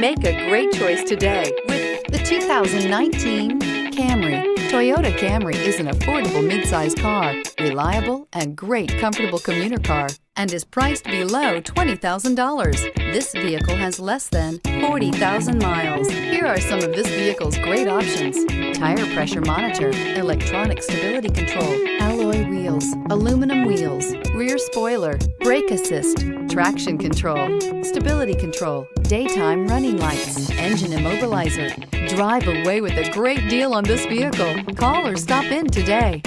Make a great choice today with the 2019 Camry. Toyota Camry is an affordable midsize car, reliable and great comfortable commuter car, and is priced below $20,000. This vehicle has less than 40,000 miles. Here are some of this vehicle's great options: tire pressure monitor, electronic stability control, alloy wheels, aluminum wheels, rear spoiler, brake assist, traction control, stability control, daytime running lights, engine immobilizer. Drive away with a great deal on this vehicle. Call or stop in today.